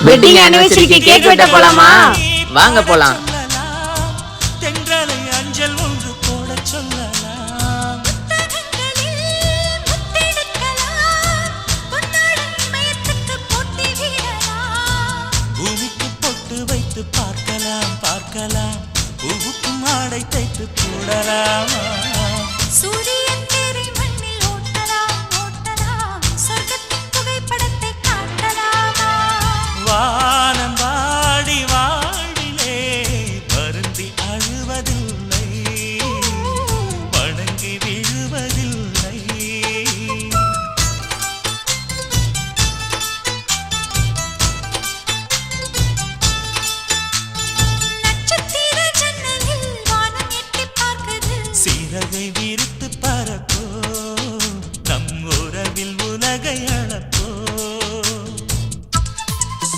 Wedding அனிவர்சரிக்கு cake வெட்ட போலாமா? வாங்க போலாம். தென்றலை அஞ்சல் ஒன்று போட சொல்லலாம். பூமிக்கு பொட்டு வைத்து பார்க்கலாம் பார்க்கலாம். பூவுக்கும் ஆடை தைத்து போடலாமா?